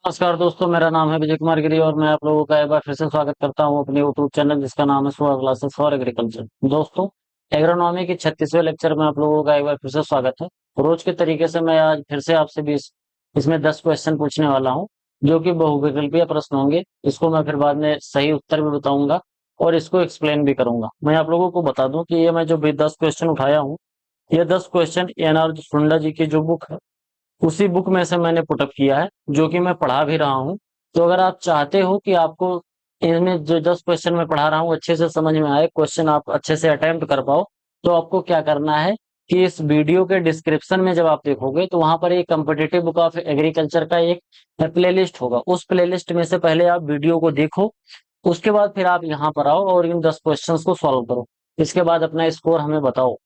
नमस्कार दोस्तों, मेरा नाम है विजय कुमार गिरी और मैं आप लोगों का एक बार फिर से स्वागत करता हूं अपने यूट्यूब चैनल जिसका नाम है स्वर क्लासेस फॉर एग्रीकल्चर। दोस्तों, एग्रोनॉमी के 36वें लेक्चर में आप लोगों का एक बार फिर से स्वागत है। रोज के तरीके से मैं आज फिर से आपसे 20 इसमें 10 क्वेश्चन पूछने वाला हूं, जो कि बहुविकल्पीय प्रश्न होंगे। इसको मैं फिर बाद में सही उत्तर भी बताऊंगा और इसको एक्सप्लेन भी करूंगा। मैं आप लोगों को बता दूं कि ये मैं जो भी 10 क्वेश्चन उठाया हूँ, ये 10 क्वेश्चन एन.आर. सुंडा जी की जो बुक है उसी बुक में से मैंने पुटअप किया है, जो कि मैं पढ़ा भी रहा हूँ। तो अगर आप चाहते हो कि आपको इनमें जो 10 क्वेश्चन मैं पढ़ा रहा हूँ अच्छे से समझ में आए, क्वेश्चन आप अच्छे से अटेम्प्ट कर पाओ, तो आपको क्या करना है कि इस वीडियो के डिस्क्रिप्शन में जब आप देखोगे तो वहां पर एक कम्पिटिटिव बुक ऑफ एग्रीकल्चर का एक प्लेलिस्ट होगा। उस प्लेलिस्ट में से पहले आप वीडियो को देखो, उसके बाद फिर आप यहाँ पर आओ और इन 10 क्वेश्चन को सॉल्व करो। इसके बाद अपना स्कोर हमें बताओ।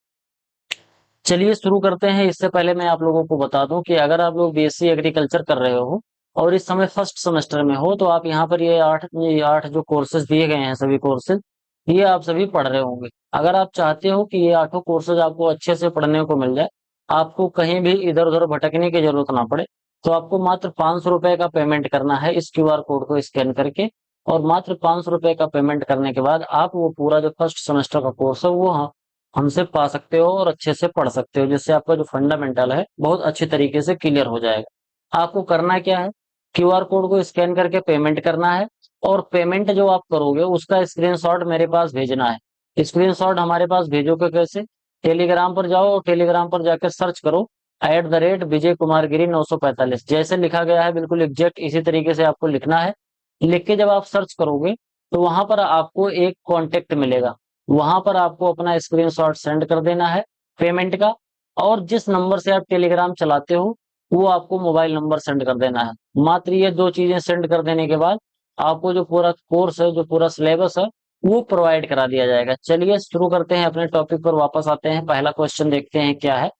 चलिए शुरू करते हैं। इससे पहले मैं आप लोगों को बता दूं कि अगर आप लोग बीएससी एग्रीकल्चर कर रहे हो और इस समय फर्स्ट सेमेस्टर में हो, तो आप यहाँ पर ये आठ जो कोर्सेज दिए गए हैं, सभी कोर्सेज ये आप सभी पढ़ रहे होंगे। अगर आप चाहते हो कि ये आठों कोर्सेज आपको अच्छे से पढ़ने को मिल जाए, आपको कहीं भी इधर उधर भटकने की जरूरत ना पड़े, तो आपको मात्र 500 रुपए का पेमेंट करना है इस क्यूआर कोड को स्कैन करके। और मात्र 500 रुपए का पेमेंट करने के बाद आप वो पूरा जो फर्स्ट सेमेस्टर का कोर्स है वो हमसे पा सकते हो और अच्छे से पढ़ सकते हो, जिससे आपका जो फंडामेंटल है बहुत अच्छे तरीके से क्लियर हो जाएगा। आपको करना क्या है, क्यूआर कोड को स्कैन करके पेमेंट करना है और पेमेंट जो आप करोगे उसका स्क्रीनशॉट मेरे पास भेजना है। स्क्रीनशॉट हमारे पास भेजोगे कैसे? टेलीग्राम पर जाओ और टेलीग्राम पर जाकर सर्च करो @विजय कुमार गिरी 945। जैसे लिखा गया है बिल्कुल एग्जैक्ट इसी तरीके से आपको लिखना है। लिख के जब आप सर्च करोगे तो वहां पर आपको एक कॉन्टेक्ट मिलेगा, वहां पर आपको अपना स्क्रीनशॉट सेंड कर देना है पेमेंट का। और जिस नंबर से आप टेलीग्राम चलाते हो वो आपको मोबाइल नंबर सेंड कर देना है। मात्र ये दो चीजें सेंड कर देने के बाद आपको जो पूरा कोर्स है, जो पूरा सिलेबस है, वो प्रोवाइड करा दिया जाएगा। चलिए शुरू करते हैं, अपने टॉपिक पर वापस आते हैं। पहला क्वेश्चन देखते हैं क्या है।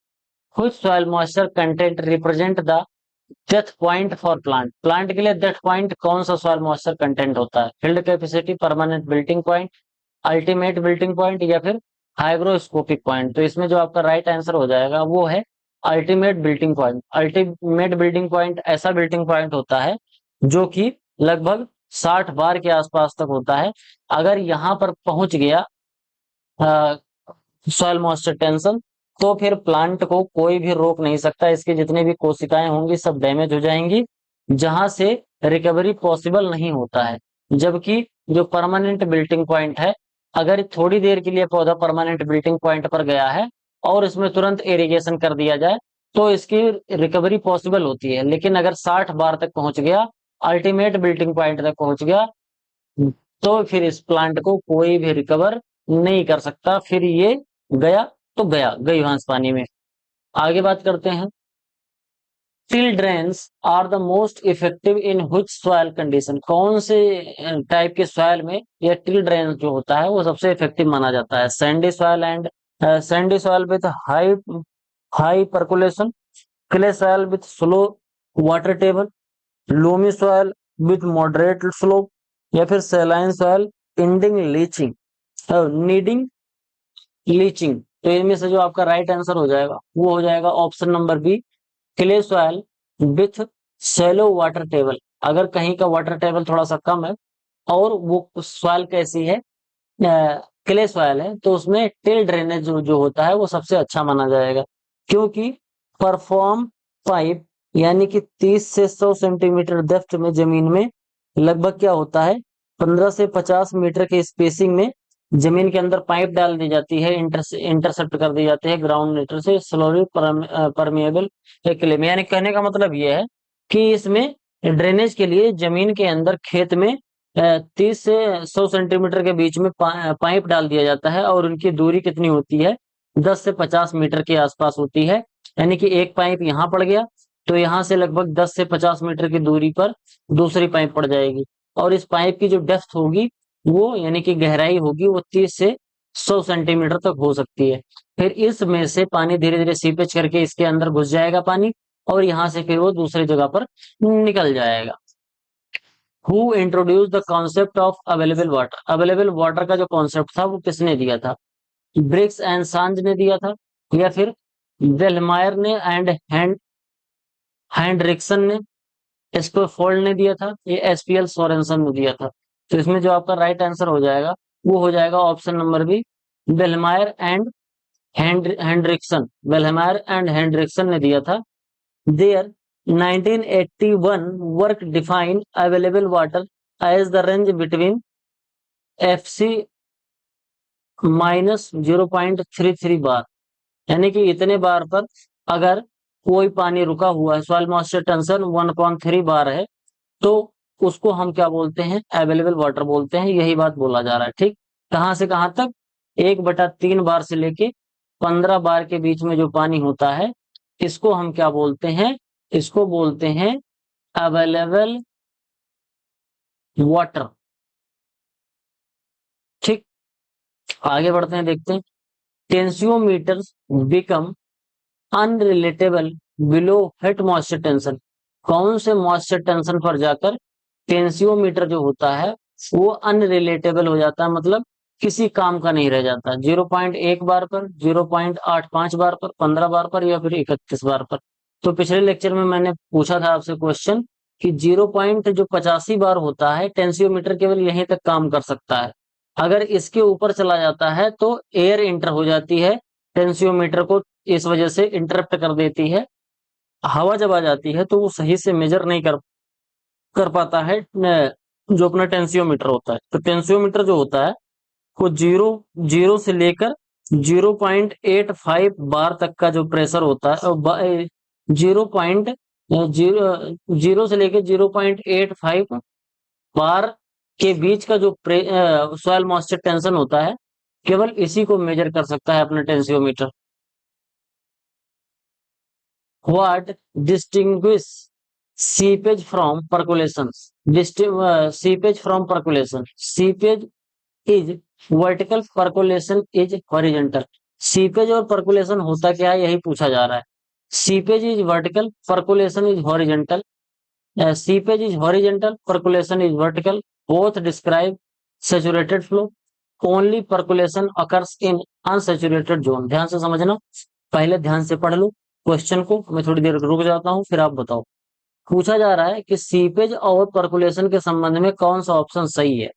Which soil moisture content represent the death point for plant? Plant के लिए डेथ पॉइंट कौन सा सॉइल मॉइस्चर कंटेंट होता है? Field capacity, permanent wilting point, ultimate wilting point या फिर हाइग्रोस्कोपिक पॉइंट? तो इसमें जो आपका राइट आंसर हो जाएगा वो है ultimate wilting point. Ultimate wilting point ऐसा बिल्टिंग पॉइंट होता है जो कि लगभग 60 बार के आसपास तक होता है। अगर यहाँ पर पहुंच गया सॉइल मॉइस्चर टेंशन, तो फिर प्लांट को कोई भी रोक नहीं सकता। इसकी जितनी भी कोशिकाएं होंगी सब डैमेज हो जाएंगी, जहां से रिकवरी पॉसिबल नहीं होता है। जबकि जो परमानेंट बिल्टिंग पॉइंट है, अगर थोड़ी देर के लिए पौधा परमानेंट बिल्टिंग पॉइंट पर गया है और इसमें तुरंत इरिगेशन कर दिया जाए तो इसकी रिकवरी पॉसिबल होती है। लेकिन अगर 60 बार तक पहुंच गया, अल्टीमेट बिल्टिंग पॉइंट तक पहुंच गया, तो फिर इस प्लांट को कोई भी रिकवर नहीं कर सकता। फिर ये गया तो गया, गई भैंस पानी में। आगे बात करते हैं। Tile drains are the most effective in which soil condition? कौन से टाइप के सॉइल में यह टिल ड्रेन जो होता है वो सबसे इफेक्टिव माना जाता है? Sandy soil and sandy soil with high high percolation, clay soil with slow water table, loamy soil with moderate slope, या फिर saline soil ending leaching needing leaching? तो इनमें से जो आपका राइट आंसर हो जाएगा वो हो जाएगा option number B, clay soil with shallow water table. अगर कहीं का वाटर टेबल थोड़ा सा कम है और वो सॉइल कैसी है, क्ले सॉइल है, तो उसमें टिल ड्रेनेज जो होता है वो सबसे अच्छा माना जाएगा। क्योंकि परफॉर्म पाइप यानी कि 30 से 100 सेंटीमीटर डेप्थ में जमीन में लगभग क्या होता है, 15 से 50 मीटर के स्पेसिंग में जमीन के अंदर पाइप डाल दी जाती है, इंटरसेप्ट कर दी जाती है ग्राउंड नेटर से स्लोली परमेएबल क्लेम। यानी कहने का मतलब ये है कि इसमें ड्रेनेज के लिए जमीन के अंदर खेत में 30 से 100 सेंटीमीटर के बीच में पाइप डाल दिया जाता है और उनकी दूरी कितनी होती है, 10 से 50 मीटर के आसपास होती है। यानी कि एक पाइप यहाँ पड़ गया तो यहाँ से लगभग 10 से 50 मीटर की दूरी पर दूसरी पाइप पड़ जाएगी। और इस पाइप की जो डेप्थ होगी वो यानी कि गहराई होगी वो 30 से 100 सेंटीमीटर तक हो सकती है। फिर इसमें से पानी धीरे धीरे सीपेज करके इसके अंदर घुस जाएगा पानी, और यहाँ से फिर वो दूसरी जगह पर निकल जाएगा। Who introduce the concept of available water? Available water का जो कॉन्सेप्ट था वो किसने दिया था? ब्रिक्स एंड सांज ने दिया था, या फिर वेलमायर ने एंड हैंड्रिक्सन ने, इस पर फोल्ड ने दिया था, ये एसपीएल सोरेनसन ने दिया था। तो इसमें जो आपका राइट आंसर हो जाएगा वो हो जाएगा option number B, Belmayer and Hendrickson. Belmayer and Hendrickson ने दिया था। Their 1981 work define available water as the range between FC -0.33 bar, यानी कि इतने बार पर अगर कोई पानी रुका हुआ है, सॉइल मॉइस्चर टेंशन 1.3 बार है, तो उसको हम क्या बोलते हैं, अवेलेबल वाटर बोलते हैं। यही बात बोला जा रहा है। ठीक, कहां से कहां तक, 1/3 बार से लेके 15 बार के बीच में जो पानी होता है, इसको हम क्या बोलते हैं, इसको बोलते हैं अवेलेबल वाटर। ठीक, आगे बढ़ते हैं, देखते हैं। Tensiometers become unreliable below head moisture tension. कौन से मॉइस्चर टेंशन पर जाकर टेंसियोमीटर जो होता है वो अनरिलेटेबल हो जाता है, मतलब किसी काम का नहीं रह जाता। 0.1 बार पर, 0.85 बार पर, 15 बार पर, या फिर 31 बार पर। तो पिछले लेक्चर में मैंने पूछा था आपसे क्वेश्चन कि 0.85 बार होता है, टेंसियोमीटर केवल यहीं तक काम कर सकता है। अगर इसके ऊपर चला जाता है तो एयर इंटर हो जाती है टेंसियोमीटर को, इस वजह से इंटरप्ट कर देती है। हवा जब आ जाती है तो वो सही से मेजर नहीं कर कर पाता है जो अपना टेंसियोमीटर होता है। तो टेंसियोमीटर जो होता है वो जीरो जीरो से लेकर 0.85 बार तक का जो प्रेशर होता है, 0.0 से लेकर 0.85 बार के बीच का जो सॉइल मॉइस्चर टेंशन होता है, केवल इसी को मेजर कर सकता है अपना tensiometer. What distinguish seepage from percolation? Seepage from percolation. Seepage is vertical, percolation is horizontal. Seepage और परकुलेशन होता क्या है, यही पूछा जा रहा है। Seepage is vertical, percolation is horizontal. Seepage is horizontal, percolation is vertical. Both describe saturated flow. Only percolation occurs in unsaturated zone. ध्यान से समझना, पहले ध्यान से पढ़ लो क्वेश्चन को। मैं थोड़ी देर रुक जाता हूं, फिर आप बताओ। पूछा जा रहा है कि सीपेज और परकुलेशन के संबंध में कौन सा ऑप्शन सही है।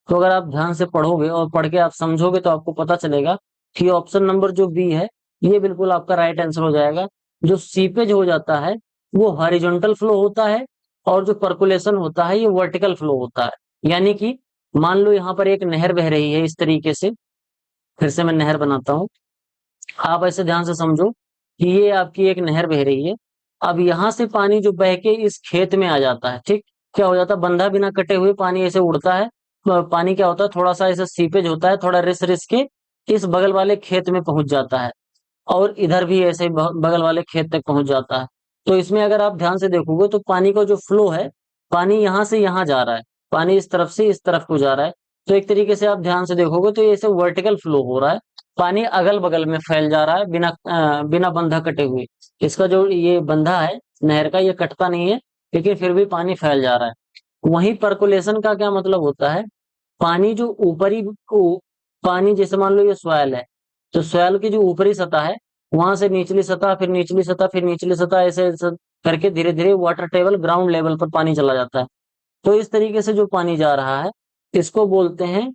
तो अगर आप ध्यान से पढ़ोगे और पढ़ के आप समझोगे तो आपको पता चलेगा कि ऑप्शन नंबर जो बी है ये बिल्कुल आपका राइट आंसर हो जाएगा। जो सीपेज हो जाता है वो हॉरिजॉन्टल फ्लो होता है, और जो परकुलेशन होता है ये वर्टिकल फ्लो होता है। यानी कि मान लो यहाँ पर एक नहर बह रही है इस तरीके से, फिर से मैं नहर बनाता हूँ, आप ऐसे ध्यान से समझो कि ये आपकी एक नहर बह रही है। अब यहाँ से पानी जो बह के इस खेत में आ जाता है, ठीक, क्या हो जाता है, बंधा बिना कटे हुए पानी ऐसे उड़ता है। तो पानी क्या होता है, थोड़ा सा ऐसे सीपेज होता है, थोड़ा रिस रिस के इस बगल वाले खेत में पहुंच जाता है, और इधर भी ऐसे बगल वाले खेत तक पहुंच जाता है। तो इसमें अगर आप ध्यान से देखोगे तो पानी का जो फ्लो है, पानी यहाँ से यहाँ जा रहा है, पानी इस तरफ से इस तरफ को जा रहा है। तो एक तरीके से आप ध्यान से देखोगे तो ये ऐसे वर्टिकल फ्लो हो रहा है, पानी अगल बगल में फैल जा रहा है बिना बंधा कटे हुए। इसका जो ये बंधा है नहर का, ये कटता नहीं है, लेकिन फिर भी पानी फैल जा रहा है। वहीं परकुलेशन का क्या मतलब होता है, पानी जो ऊपरी पानी, जैसे मान लो ये सॉयल है, तो सॉयल की जो ऊपरी सतह है वहां से निचली सतह, फिर निचली सतह, फिर निचली सतह, ऐसे करके धीरे धीरे वाटर टेबल ग्राउंड लेवल पर पानी चला जाता है। तो इस तरीके से जो पानी जा रहा है इसको बोलते हैं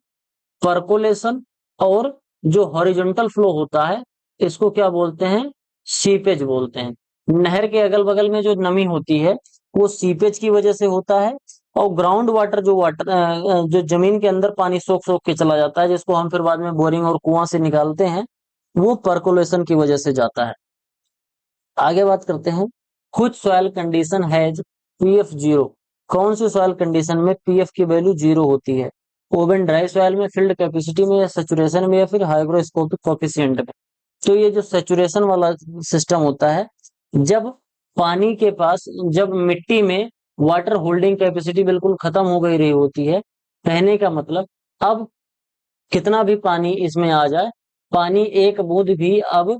परकोलेशन। और जो हॉरिजॉन्टल फ्लो होता है इसको क्या बोलते हैं, सीपेज बोलते हैं। नहर के अगल बगल में जो नमी होती है वो सीपेज की वजह से होता है, और ग्राउंड वाटर जो जमीन के अंदर पानी सोख सोख के चला जाता है, जिसको हम फिर बाद में बोरिंग और कुआं से निकालते हैं, वो परकोलेशन की वजह से जाता है। आगे बात करते हैं, कुछ soil condition has PF zero. कौन सी सॉइल कंडीशन में पीएफ की वैल्यू जीरो होती है, ओवन ड्राई सॉइल में, फील्ड कैपेसिटी में, या सैचुरेशन में, या फिर हाइग्रोस्कोपिक कोफिशिएंट में। तो ये जो सैचुरेशन वाला सिस्टम होता है, जब पानी के पास, जब मिट्टी में वाटर होल्डिंग कैपेसिटी बिल्कुल खत्म हो गई रही होती है, कहने का मतलब अब कितना भी पानी इसमें आ जाए, पानी एक बूंद भी अब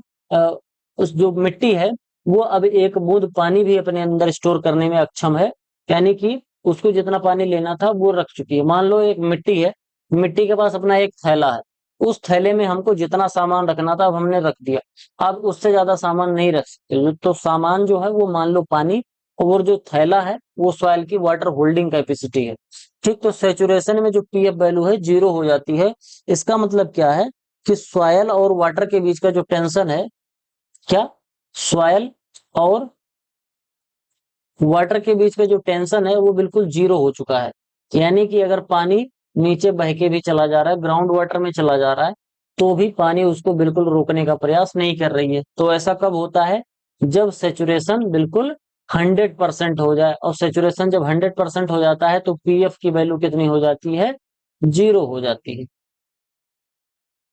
उस जो मिट्टी है वो अब एक बूंद पानी भी अपने अंदर स्टोर करने में अक्षम है। यानी कि उसको जितना पानी लेना था वो रख चुकी है। मान लो एक मिट्टी है, मिट्टी के पास अपना एक थैला है, उस थैले में हमको जितना सामान रखना था अब हमने रख दिया, अब उससे ज्यादा सामान नहीं रख सकते। तो सामान जो है वो मान लो पानी, और जो थैला है वो सॉइल की वाटर होल्डिंग कैपेसिटी है। ठीक, तो सेचुरेशन में जो पीएफ वैल्यू है 0 हो जाती है। इसका मतलब क्या है कि सॉइल और वाटर के बीच का जो टेंशन है, क्या, सॉइल और वाटर के बीच का जो टेंशन है वो बिल्कुल 0 हो चुका है। यानी कि अगर पानी नीचे बह के भी चला जा रहा है, ग्राउंड वाटर में चला जा रहा है, तो भी पानी उसको बिल्कुल रोकने का प्रयास नहीं कर रही है। तो ऐसा कब होता है, जब सेचुरेशन बिल्कुल 100% हो जाए। और सेचुरेशन जब 100% हो जाता है तो पीएफ की वैल्यू कितनी हो जाती है, 0 हो जाती है।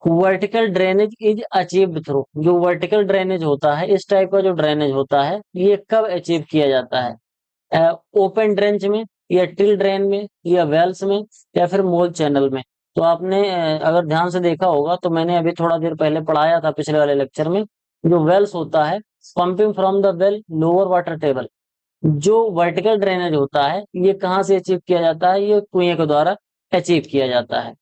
Vertical drainage is achieved through, जो वर्टिकल ड्रेनेज होता है, इस टाइप का जो ड्रेनेज होता है, ये कब अचीव किया जाता है, ओपन ड्रेंच में, या टिल ड्रेन में, या वेल्स में, या फिर मोल चैनल में। तो आपने अगर ध्यान से देखा होगा तो मैंने अभी थोड़ा देर पहले पढ़ाया था पिछले वाले लेक्चर में, जो वेल्स होता है, pumping from the well lower water table. जो वर्टिकल ड्रेनेज होता है ये कहाँ से अचीव किया जाता है, ये कुएं के द्वारा अचीव किया जाता है।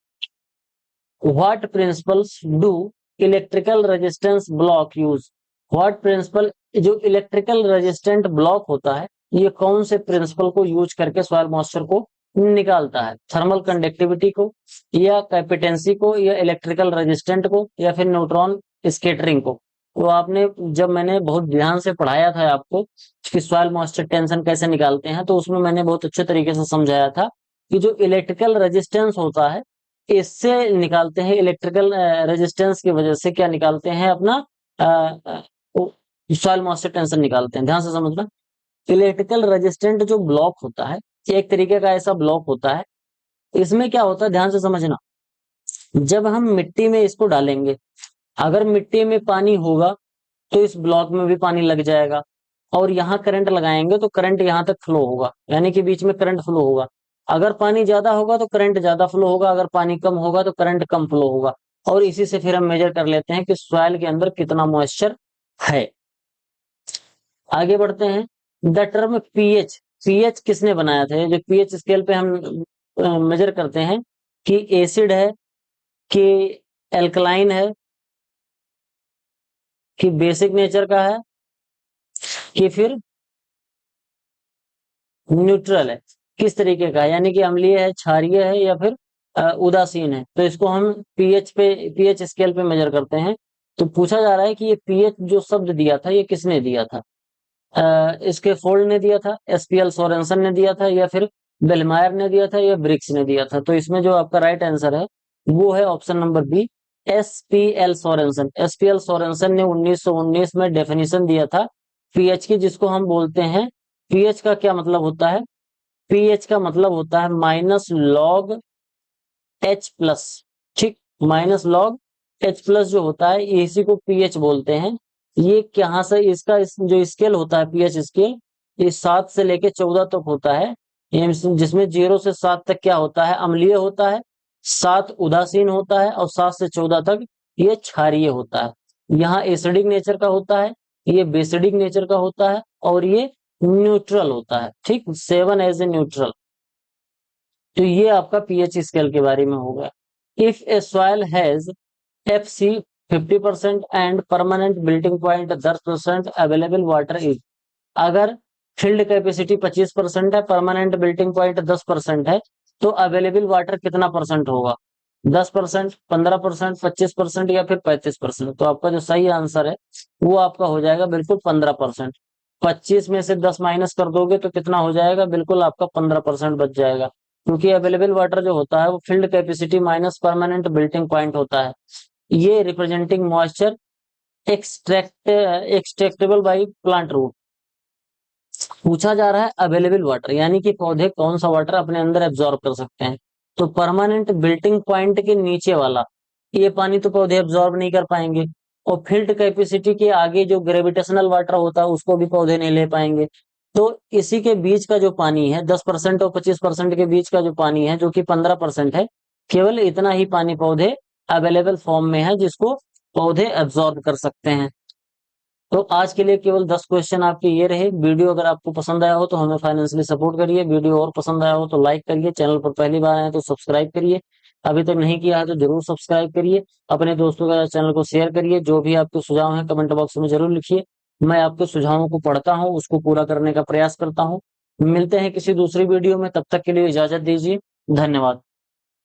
What principles do electrical resistance block use, what principle, जो इलेक्ट्रिकल रेजिस्टेंट ब्लॉक होता है ये कौन से प्रिंसिपल को यूज करके सॉइल मॉइस्चर को निकालता है, थर्मल कंडक्टिविटी को, या कैपेटेंसी को, या इलेक्ट्रिकल रेजिस्टेंट को, या फिर न्यूट्रॉन स्केटरिंग को। तो आपने, जब मैंने बहुत ध्यान से पढ़ाया था आपको कि सॉइल मॉइस्चर टेंशन कैसे निकालते हैं, तो उसमें मैंने बहुत अच्छे तरीके से समझाया था कि जो इलेक्ट्रिकल रेजिस्टेंस होता है इससे निकालते हैं, इलेक्ट्रिकल रेजिस्टेंस की वजह से क्या निकालते हैं, अपना सॉइल मॉइस्चर टेंशन निकालते हैं। ध्यान से समझना, इलेक्ट्रिकल रेजिस्टेंट जो ब्लॉक होता है, एक तरीके का ऐसा ब्लॉक होता है, इसमें क्या होता है, ध्यान से समझना, जब हम मिट्टी में इसको डालेंगे, अगर मिट्टी में पानी होगा तो इस ब्लॉक में भी पानी लग जाएगा, और यहाँ करंट लगाएंगे तो करंट यहाँ तक फ्लो होगा, यानी कि बीच में करंट फ्लो होगा। अगर पानी ज्यादा होगा तो करंट ज्यादा फ्लो होगा, अगर पानी कम होगा तो करंट कम फ्लो होगा। और इसी से फिर हम मेजर कर लेते हैं कि सॉइल के अंदर कितना मॉइस्चर है। आगे बढ़ते हैं। द टर्म पीएच, पीएच किसने बनाया था, जो पीएच स्केल पे हम मेजर करते हैं कि एसिड है, कि एल्कलाइन है, कि बेसिक नेचर का है, कि फिर न्यूट्रल है, किस तरीके का है, यानी कि अम्लीय है, क्षारीय है, या फिर उदासीन है। तो इसको हम पीएच पे, पीएच स्केल पे मेजर करते हैं। तो पूछा जा रहा है कि ये पीएच जो शब्द दिया था ये किसने दिया था, इसके फोल्ड ने दिया था, एसपीएल सोरेनसन ने दिया था, या फिर बेलमायर ने दिया था, या ब्रिक्स ने दिया था। तो इसमें जो आपका राइट आंसर है वो है option number B, SPL Sorensen. SPL Sorensen ने 1919 में डेफिनेशन दिया था पीएच की, जिसको हम बोलते हैं, पीएच का क्या मतलब होता है, पीएच का मतलब होता है माइनस लॉग एच प्लस। ठीक, माइनस लॉग एच प्लस जो होता है इसी को पीएच बोलते हैं। ये कहाँ से, इसका जो स्केल होता है पीएच स्केल, ये 7 से लेके 14 तक होता है। जिसमें 0 से 7 तक क्या होता है, अम्लीय होता है, 7 उदासीन होता है, और 7 से 14 तक ये क्षारीय होता है। यहाँ एसिडिक नेचर का होता है, ये बेसिडिक नेचर का होता है, और ये न्यूट्रल होता है। ठीक, 7 एज ए न्यूट्रल। तो ये आपका पीएच स्केल के बारे में होगा। If a soil has FC 50% and permanent wilting point 10%, available water is, अगर फील्ड कैपेसिटी 25% है, परमानेंट बिल्टिंग पॉइंट 10% है, तो अवेलेबल वाटर कितना परसेंट होगा, 10%, 15%, 25% या फिर 35%। तो आपका जो सही आंसर है वो आपका हो जाएगा बिल्कुल 15%। 25 में से 10 माइनस कर दोगे तो कितना हो जाएगा, बिल्कुल आपका 15% बच जाएगा। क्योंकि अवेलेबल वाटर जो होता है वो field capacity minus permanent wilting point होता है। ये representing moisture extractable by plant root. पूछा जा रहा है अवेलेबल वाटर, यानी कि पौधे कौन सा वाटर अपने अंदर एब्जॉर्ब कर सकते हैं। तो परमानेंट बिल्टिंग पॉइंट के नीचे वाला ये पानी तो पौधे एब्जॉर्ब नहीं कर पाएंगे, और फील्ड कैपेसिटी के आगे जो ग्रेविटेशनल वाटर होता है उसको भी पौधे नहीं ले पाएंगे। तो इसी के बीच का जो पानी है, 10% और 25% के बीच का जो पानी है, जो कि 15% है, केवल इतना ही पानी पौधे अवेलेबल फॉर्म में है जिसको पौधे एब्जॉर्ब कर सकते हैं। तो आज के लिए केवल 10 क्वेश्चन आपके ये रहे। वीडियो अगर आपको पसंद आया हो तो हमें फाइनेंशियली सपोर्ट करिए, वीडियो और पसंद आया हो तो लाइक करिए, चैनल पर पहली बार आए तो सब्सक्राइब करिए, अभी तक नहीं किया है तो जरूर सब्सक्राइब करिए, अपने दोस्तों के साथ चैनल को शेयर करिए। जो भी आपके सुझाव हैं कमेंट बॉक्स में जरूर लिखिए। मैं आपके सुझावों को पढ़ता हूँ, उसको पूरा करने का प्रयास करता हूँ। मिलते हैं किसी दूसरी वीडियो में, तब तक के लिए इजाजत दीजिए। धन्यवाद।